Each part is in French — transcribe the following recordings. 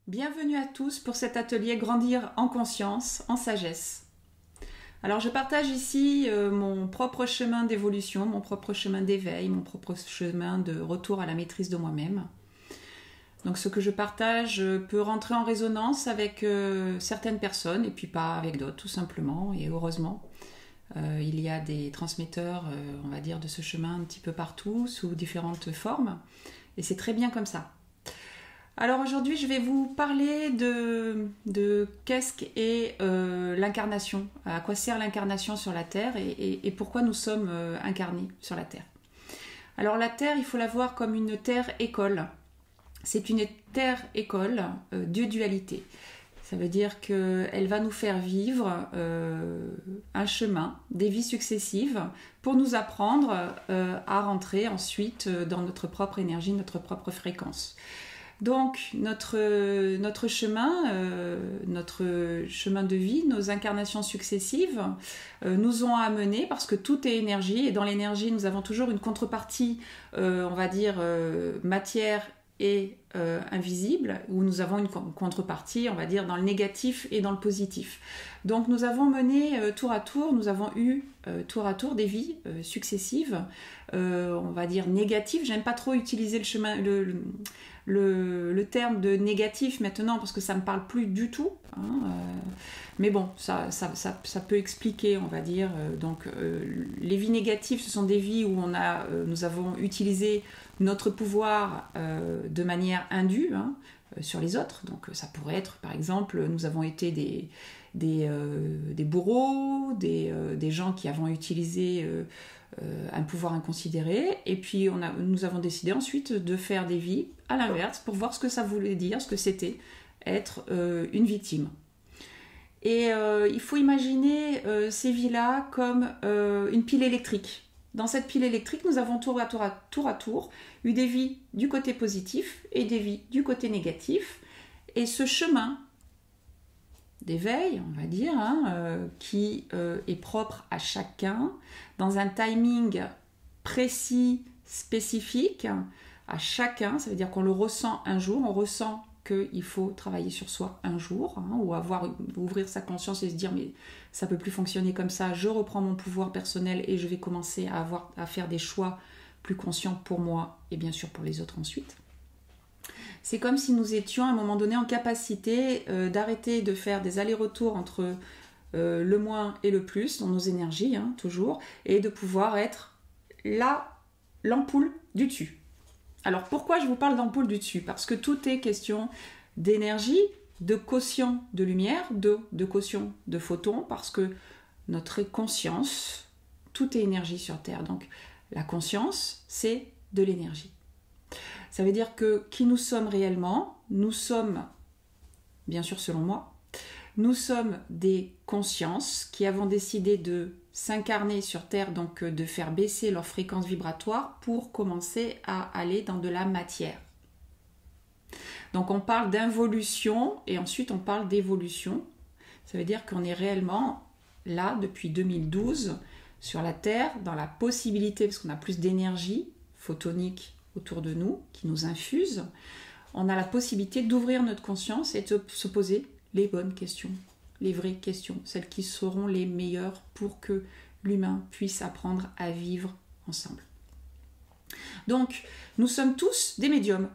Bienvenue à tous pour cet atelier Grandir en conscience, en sagesse. Alors je partage ici mon propre chemin d'évolution, mon propre chemin d'éveil, mon propre chemin de retour à la maîtrise de moi-même. Donc ce que je partage peut rentrer en résonance avec certaines personnes et puis pas avec d'autres tout simplement et heureusement. Il y a des transmetteurs, on va dire, de ce chemin un petit peu partout, sous différentes formes et c'est très bien comme ça. Alors aujourd'hui, je vais vous parler de qu'est-ce qu'est l'incarnation, à quoi sert l'incarnation sur la Terre et pourquoi nous sommes incarnés sur la Terre. Alors la Terre, il faut la voir comme une terre-école. C'est une terre-école de dualité. Ça veut dire qu'elle va nous faire vivre un chemin, des vies successives, pour nous apprendre à rentrer ensuite dans notre propre énergie, notre propre fréquence. Donc notre chemin de vie, nos incarnations successives nous ont amenés, parce que tout est énergie, et dans l'énergie nous avons toujours une contrepartie, on va dire matière et invisible, où nous avons une contrepartie, on va dire, dans le négatif et dans le positif. Donc nous avons mené tour à tour, nous avons eu tour à tour des vies successives, on va dire négatives. J'aime pas trop utiliser le terme de négatif maintenant parce que ça me parle plus du tout, hein, mais bon, ça peut expliquer, on va dire. Donc les vies négatives, ce sont des vies où nous avons utilisé notre pouvoir de manière indue, hein, sur les autres. Donc ça pourrait être, par exemple, nous avons été des bourreaux, des gens qui avons utilisé un pouvoir inconsidéré, et puis nous avons décidé ensuite de faire des vies à l'inverse pour voir ce que ça voulait dire, ce que c'était être une victime. Et il faut imaginer ces vies-là comme une pile électrique. Dans cette pile électrique, nous avons tour à tour eu des vies du côté positif et des vies du côté négatif. Et ce chemin d'éveil, on va dire, hein, qui est propre à chacun, dans un timing précis, spécifique, à chacun. Ça veut dire qu'on le ressent un jour, on ressent qu'il faut travailler sur soi un jour, hein, ou ouvrir sa conscience et se dire mais ça peut plus fonctionner comme ça, je reprends mon pouvoir personnel et je vais commencer à faire des choix plus conscients pour moi et bien sûr pour les autres ensuite. C'est comme si nous étions à un moment donné en capacité d'arrêter de faire des allers-retours entre le moins et le plus dans nos énergies, hein, toujours, et de pouvoir être l'ampoule du dessus. Alors pourquoi je vous parle d'ampoule du dessus? Parce que tout est question d'énergie, de quotient de lumière, de quotient de photons, parce que notre conscience, tout est énergie sur Terre. Donc la conscience, c'est de l'énergie. Ça veut dire que qui nous sommes réellement, nous sommes, bien sûr selon moi, nous sommes des consciences qui avons décidé de s'incarner sur Terre, donc de faire baisser leur fréquence vibratoire pour commencer à aller dans de la matière. Donc on parle d'involution et ensuite on parle d'évolution. Ça veut dire qu'on est réellement là depuis 2012 sur la Terre, dans la possibilité, parce qu'on a plus d'énergie photonique autour de nous, qui nous infuse, on a la possibilité d'ouvrir notre conscience et de se poser les bonnes questions, les vraies questions, celles qui seront les meilleures pour que l'humain puisse apprendre à vivre ensemble. Donc, nous sommes tous des médiums.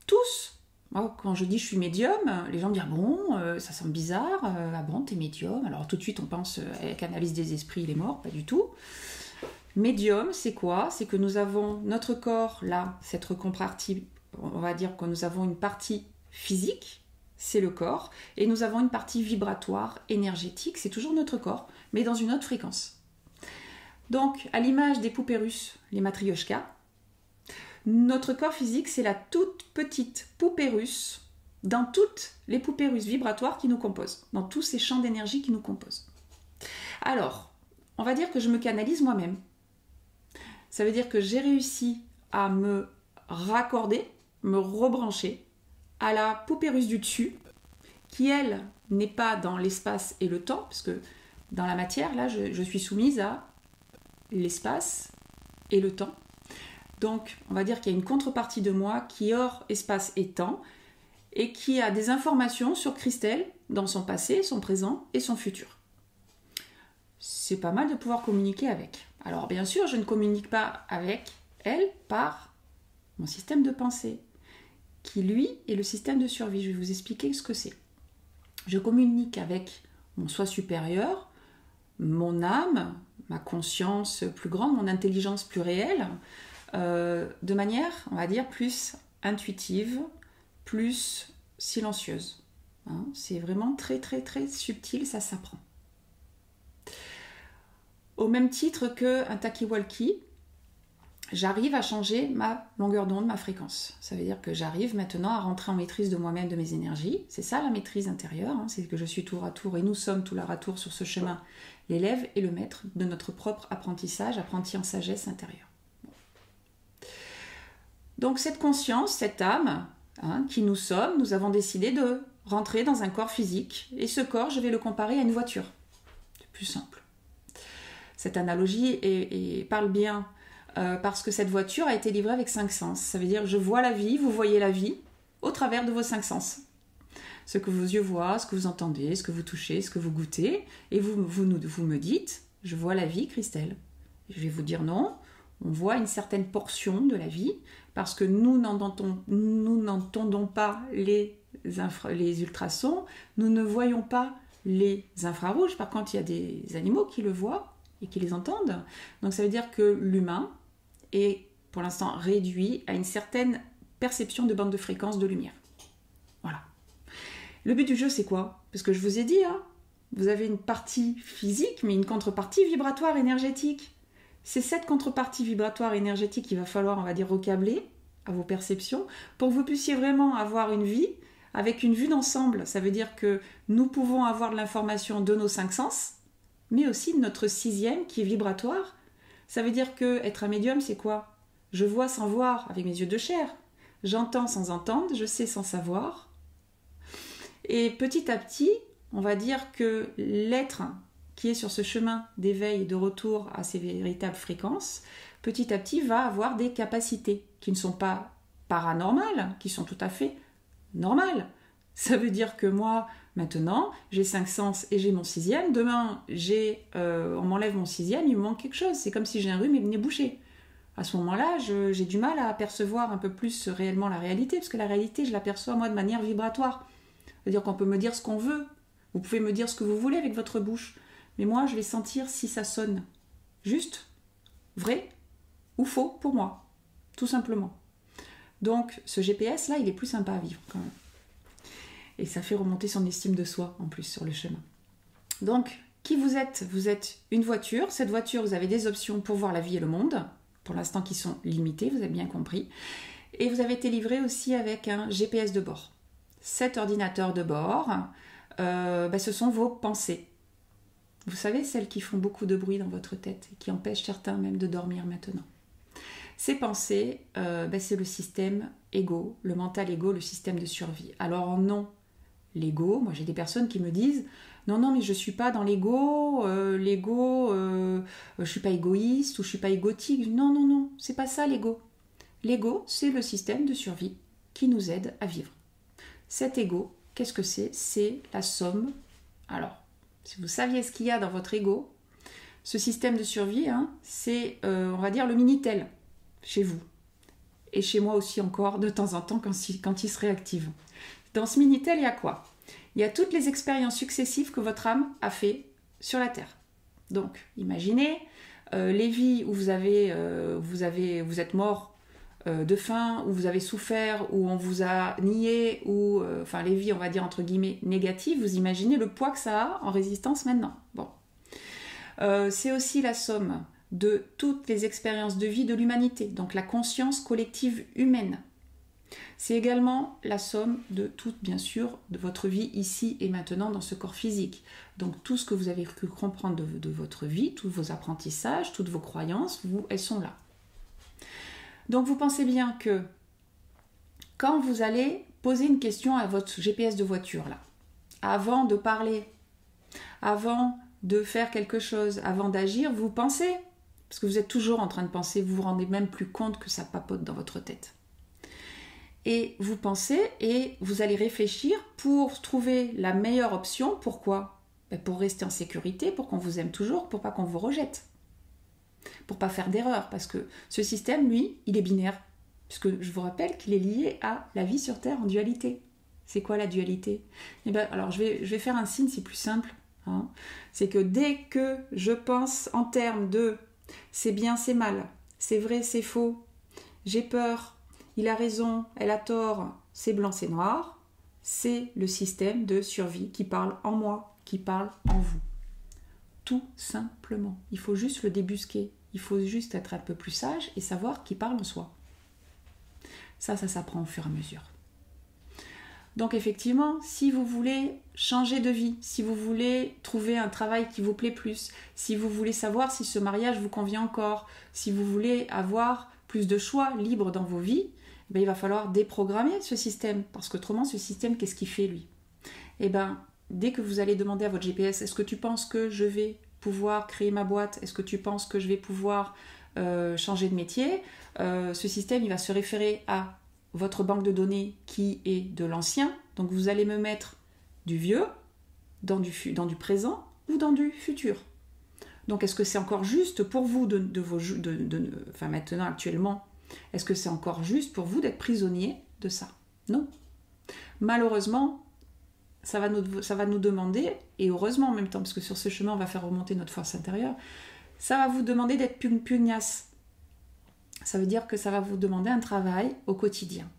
Tous. Moi, quand je dis je suis médium, les gens me disent « bon, ça semble bizarre, ah bon, t'es médium ?» Alors tout de suite, on pense avec analyse des esprits, il est mort, pas du tout. Médium, c'est quoi? C'est que nous avons notre corps, là, cette compartie, on va dire que nous avons une partie physique, c'est le corps, et nous avons une partie vibratoire, énergétique, c'est toujours notre corps, mais dans une autre fréquence. Donc, à l'image des poupées russes, les matrioshkas, notre corps physique, c'est la toute petite poupée russe dans toutes les poupées russes vibratoires qui nous composent, dans tous ces champs d'énergie qui nous composent. Alors, on va dire que je me canalise moi-même. Ça veut dire que j'ai réussi à me raccorder, me rebrancher à la poupée russe du dessus, qui elle n'est pas dans l'espace et le temps, parce que dans la matière, là, je suis soumise à l'espace et le temps. Donc, on va dire qu'il y a une contrepartie de moi qui est hors espace et temps, et qui a des informations sur Christelle dans son passé, son présent et son futur. C'est pas mal de pouvoir communiquer avec. Alors bien sûr, je ne communique pas avec elle par mon système de pensée, qui lui est le système de survie. Je vais vous expliquer ce que c'est. Je communique avec mon soi supérieur, mon âme, ma conscience plus grande, mon intelligence plus réelle, de manière, on va dire, plus intuitive, plus silencieuse. Hein, c'est vraiment très très très subtil, ça s'apprend. Au même titre qu'un talkie-walkie, j'arrive à changer ma longueur d'onde, ma fréquence. Ça veut dire que j'arrive maintenant à rentrer en maîtrise de moi-même, de mes énergies. C'est ça la maîtrise intérieure, hein, c'est que je suis tour à tour, et nous sommes tout à tour sur ce chemin, l'élève et le maître de notre propre apprentissage, apprenti en sagesse intérieure. Bon. Donc cette conscience, cette âme, hein, qui nous sommes, nous avons décidé de rentrer dans un corps physique, et ce corps, je vais le comparer à une voiture. C'est plus simple. Cette analogie parle bien parce que cette voiture a été livrée avec 5 sens. Ça veut dire je vois la vie, vous voyez la vie au travers de vos 5 sens. Ce que vos yeux voient, ce que vous entendez, ce que vous touchez, ce que vous goûtez. Et vous me dites, je vois la vie, Christelle. Je vais vous dire non, on voit une certaine portion de la vie parce que nous n'entendons pas les ultrasons, nous ne voyons pas les infrarouges. Par contre, il y a des animaux qui le voient et qui les entendent. Donc ça veut dire que l'humain est pour l'instant réduit à une certaine perception de bande de fréquence de lumière. Voilà. Le but du jeu, c'est quoi? Parce que je vous ai dit, hein, vous avez une partie physique, mais une contrepartie vibratoire énergétique. C'est cette contrepartie vibratoire énergétique qu'il va falloir, on va dire, recabler à vos perceptions pour que vous puissiez vraiment avoir une vie avec une vue d'ensemble. Ça veut dire que nous pouvons avoir de l'information de nos 5 sens, mais aussi de notre 6e qui est vibratoire. Ça veut dire que être un médium, c'est quoi? Je vois sans voir avec mes yeux de chair, j'entends sans entendre, je sais sans savoir. Et petit à petit, on va dire que l'être qui est sur ce chemin d'éveil et de retour à ses véritables fréquences, petit à petit va avoir des capacités qui ne sont pas paranormales, qui sont tout à fait normales. Ça veut dire que moi, maintenant, j'ai 5 sens et j'ai mon 6e. Demain, on m'enlève mon 6e, il me manque quelque chose. C'est comme si j'ai un rhume et le nez bouché. À ce moment-là, j'ai du mal à percevoir un peu plus réellement la réalité, parce que la réalité, je l'aperçois moi de manière vibratoire. C'est-à-dire qu'on peut me dire ce qu'on veut. Vous pouvez me dire ce que vous voulez avec votre bouche. Mais moi, je vais sentir si ça sonne juste, vrai ou faux pour moi. Tout simplement. Donc, ce GPS-là, il est plus sympa à vivre quand même. Et ça fait remonter son estime de soi, en plus, sur le chemin. Donc, qui vous êtes? Vous êtes une voiture. Cette voiture, vous avez des options pour voir la vie et le monde, pour l'instant qui sont limitées, vous avez bien compris. Et vous avez été livré aussi avec un GPS de bord. Cet ordinateur de bord, ce sont vos pensées. Vous savez, celles qui font beaucoup de bruit dans votre tête et qui empêchent certains même de dormir maintenant. Ces pensées, c'est le système égo, le mental égo, le système de survie. Alors non, l'ego, moi j'ai des personnes qui me disent non mais je suis pas dans l'ego, je suis pas égoïste ou je suis pas égotique. Non, c'est pas ça l'ego. L'ego, c'est le système de survie qui nous aide à vivre. Cet ego, qu'est-ce que c'est? C'est la somme. Alors, si vous saviez ce qu'il y a dans votre ego, ce système de survie, hein, c'est, on va dire, le Minitel chez vous. Et chez moi aussi encore, de temps en temps, quand il se réactive. Dans ce Minitel, il y a quoi? Il y a toutes les expériences successives que votre âme a fait sur la Terre. Donc, imaginez les vies où vous êtes mort de faim, où vous avez souffert, où on vous a nié, ou les vies, on va dire, entre guillemets, négatives, vous imaginez le poids que ça a en résistance maintenant. Bon. C'est aussi la somme de toutes les expériences de vie de l'humanité, donc la conscience collective humaine. C'est également la somme de toute, bien sûr, de votre vie ici et maintenant dans ce corps physique. Donc tout ce que vous avez pu comprendre de votre vie, tous vos apprentissages, toutes vos croyances, elles sont là. Donc vous pensez bien que quand vous allez poser une question à votre GPS de voiture, là, avant de parler, avant de faire quelque chose, avant d'agir, vous pensez, parce que vous êtes toujours en train de penser, vous vous rendez même plus compte que ça papote dans votre tête. Et vous pensez et vous allez réfléchir pour trouver la meilleure option. Pourquoi? Pour rester en sécurité, pour qu'on vous aime toujours, pour pas qu'on vous rejette. Pour pas faire d'erreur. Parce que ce système, lui, il est binaire. Puisque je vous rappelle qu'il est lié à la vie sur Terre en dualité. C'est quoi la dualité? Eh bien, alors je vais faire un signe, c'est plus simple. Hein. C'est que dès que je pense en termes de c'est bien, c'est mal, c'est vrai, c'est faux, j'ai peur, il a raison, elle a tort, c'est blanc, c'est noir, c'est le système de survie qui parle en moi, qui parle en vous. Tout simplement. Il faut juste le débusquer. Il faut juste être un peu plus sage et savoir qui parle en soi. Ça s'apprend au fur et à mesure. Donc effectivement, si vous voulez changer de vie, si vous voulez trouver un travail qui vous plaît plus, si vous voulez savoir si ce mariage vous convient encore, si vous voulez avoir plus de choix libres dans vos vies, ben, il va falloir déprogrammer ce système. Parce qu'autrement, ce système, qu'est-ce qu'il fait lui? Eh bien, dès que vous allez demander à votre GPS, est-ce que tu penses que je vais pouvoir créer ma boîte? Est-ce que tu penses que je vais pouvoir changer de métier? Ce système, il va se référer à votre banque de données qui est de l'ancien. Donc vous allez me mettre du vieux, dans du présent ou dans du futur. Donc est-ce que c'est encore juste pour vous enfin maintenant actuellement, est-ce que c'est encore juste pour vous d'être prisonnier de ça? Non. Malheureusement, ça va nous demander, et heureusement en même temps, parce que sur ce chemin on va faire remonter notre force intérieure, ça va vous demander d'être pugnace. Ça veut dire que ça va vous demander un travail au quotidien.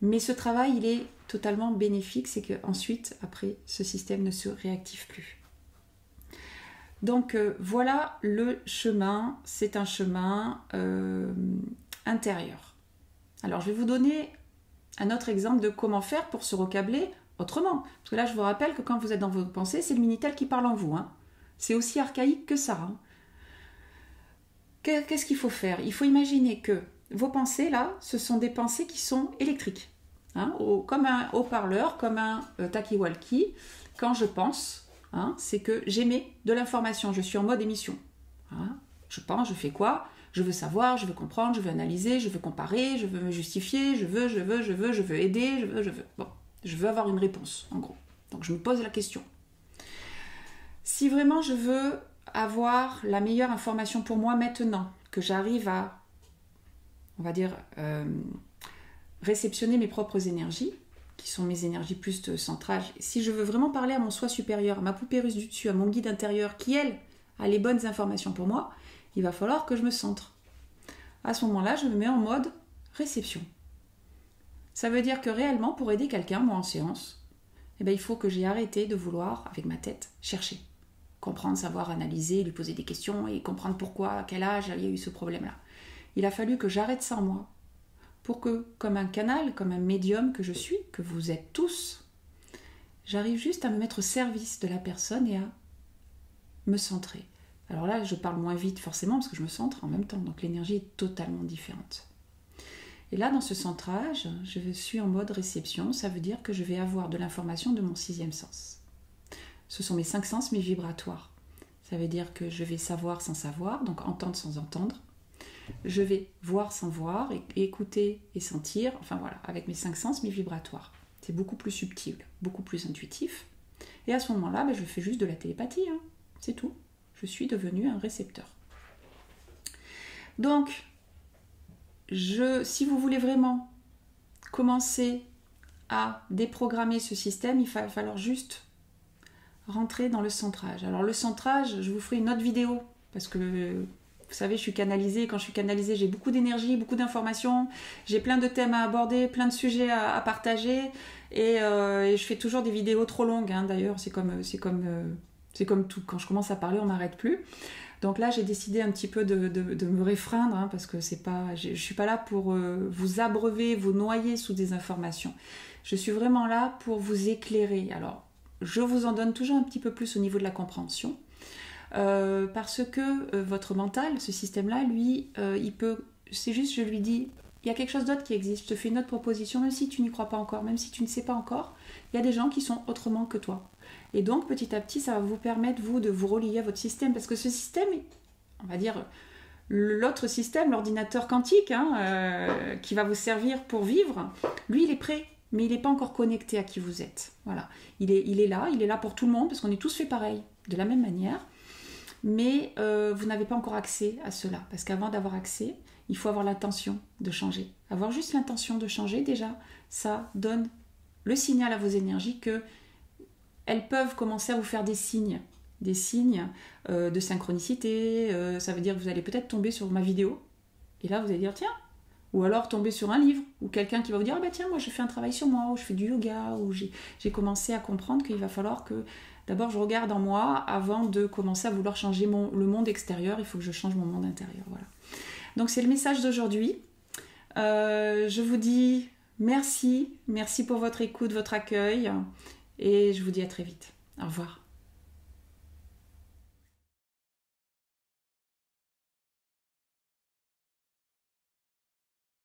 Mais ce travail, il est totalement bénéfique, c'est qu'ensuite, après, ce système ne se réactive plus. Donc voilà le chemin, c'est un chemin intérieur. Alors je vais vous donner un autre exemple de comment faire pour se recabler autrement. Parce que là, je vous rappelle que quand vous êtes dans vos pensées, c'est le Minitel qui parle en vous. Hein. C'est aussi archaïque que ça. Hein. Qu'est-ce qu'il faut faire? Il faut imaginer que vos pensées, là, ce sont des pensées qui sont électriques. Hein, comme un haut-parleur, comme un talkie-walkie. Quand je pense, hein, c'est que j'émets de l'information. Je suis en mode émission. Hein, je pense, je fais quoi? Je veux savoir, je veux comprendre, je veux analyser, je veux comparer, je veux me justifier, je veux aider, je veux. Bon, je veux avoir une réponse, en gros. Donc je me pose la question. Si vraiment je veux avoir la meilleure information pour moi maintenant, que j'arrive à, on va dire, réceptionner mes propres énergies, qui sont mes énergies plus de centrage, si je veux vraiment parler à mon soi supérieur, à ma poupée russe du dessus, à mon guide intérieur, qui, elle, a les bonnes informations pour moi, il va falloir que je me centre. À ce moment-là, je me mets en mode réception. Ça veut dire que réellement, pour aider quelqu'un, moi en séance, eh ben, il faut que j'ai arrêté de vouloir, avec ma tête, chercher. Comprendre, savoir, analyser, lui poser des questions et comprendre pourquoi, à quel âge il y a eu ce problème-là. Il a fallu que j'arrête ça en moi pour que, comme un canal, comme un médium que je suis, que vous êtes tous, j'arrive juste à me mettre au service de la personne et à me centrer. Alors là, je parle moins vite forcément parce que je me centre en même temps, donc l'énergie est totalement différente. Et là, dans ce centrage, je suis en mode réception, ça veut dire que je vais avoir de l'information de mon 6e sens. Ce sont mes 5 sens, mes vibratoires. Ça veut dire que je vais savoir sans savoir, donc entendre sans entendre. Je vais voir sans voir, et écouter et sentir, enfin voilà, avec mes 5 sens, mes vibratoires. C'est beaucoup plus subtil, beaucoup plus intuitif. Et à ce moment-là, je fais juste de la télépathie, hein. C'est tout. Je suis devenue un récepteur. Donc, si vous voulez vraiment commencer à déprogrammer ce système, il va falloir juste rentrer dans le centrage. Alors le centrage, je vous ferai une autre vidéo, parce que vous savez, je suis canalisée. Quand je suis canalisée, j'ai beaucoup d'énergie, beaucoup d'informations, j'ai plein de thèmes à aborder, plein de sujets à partager, et je fais toujours des vidéos trop longues, hein, d'ailleurs, c'est comme tout, quand je commence à parler, on m'arrête plus. Donc là, j'ai décidé un petit peu de me réfreindre, hein, parce que je suis pas là pour vous abreuver, vous noyer sous des informations. Je suis vraiment là pour vous éclairer. Alors, je vous en donne toujours un petit peu plus au niveau de la compréhension, parce que votre mental, ce système-là, lui, c'est juste, je lui dis, il y a quelque chose d'autre qui existe, je te fais une autre proposition, même si tu n'y crois pas encore, même si tu ne sais pas encore, il y a des gens qui sont autrement que toi. Et donc, petit à petit, ça va vous permettre, vous, de vous relier à votre système, parce que ce système, on va dire, L'autre système, l'ordinateur quantique, qui va vous servir pour vivre, lui, il est prêt, mais il n'est pas encore connecté à qui vous êtes. Voilà. Il est là pour tout le monde, parce qu'on est tous fait pareil, de la même manière. Mais vous n'avez pas encore accès à cela, parce qu'avant d'avoir accès, il faut avoir l'intention de changer. Avoir juste l'intention de changer, déjà, ça donne le signal à vos énergies que elles peuvent commencer à vous faire des signes de synchronicité. Ça veut dire que vous allez peut-être tomber sur ma vidéo, et là vous allez dire tiens, ou alors tomber sur un livre, ou quelqu'un qui va vous dire ah bah tiens, moi je fais un travail sur moi, ou je fais du yoga, ou j'ai commencé à comprendre qu'il va falloir que d'abord je regarde en moi avant de commencer à vouloir changer le monde extérieur. Il faut que je change mon monde intérieur. Voilà. Donc c'est le message d'aujourd'hui. Je vous dis merci pour votre écoute, votre accueil, et je vous dis à très vite. Au revoir.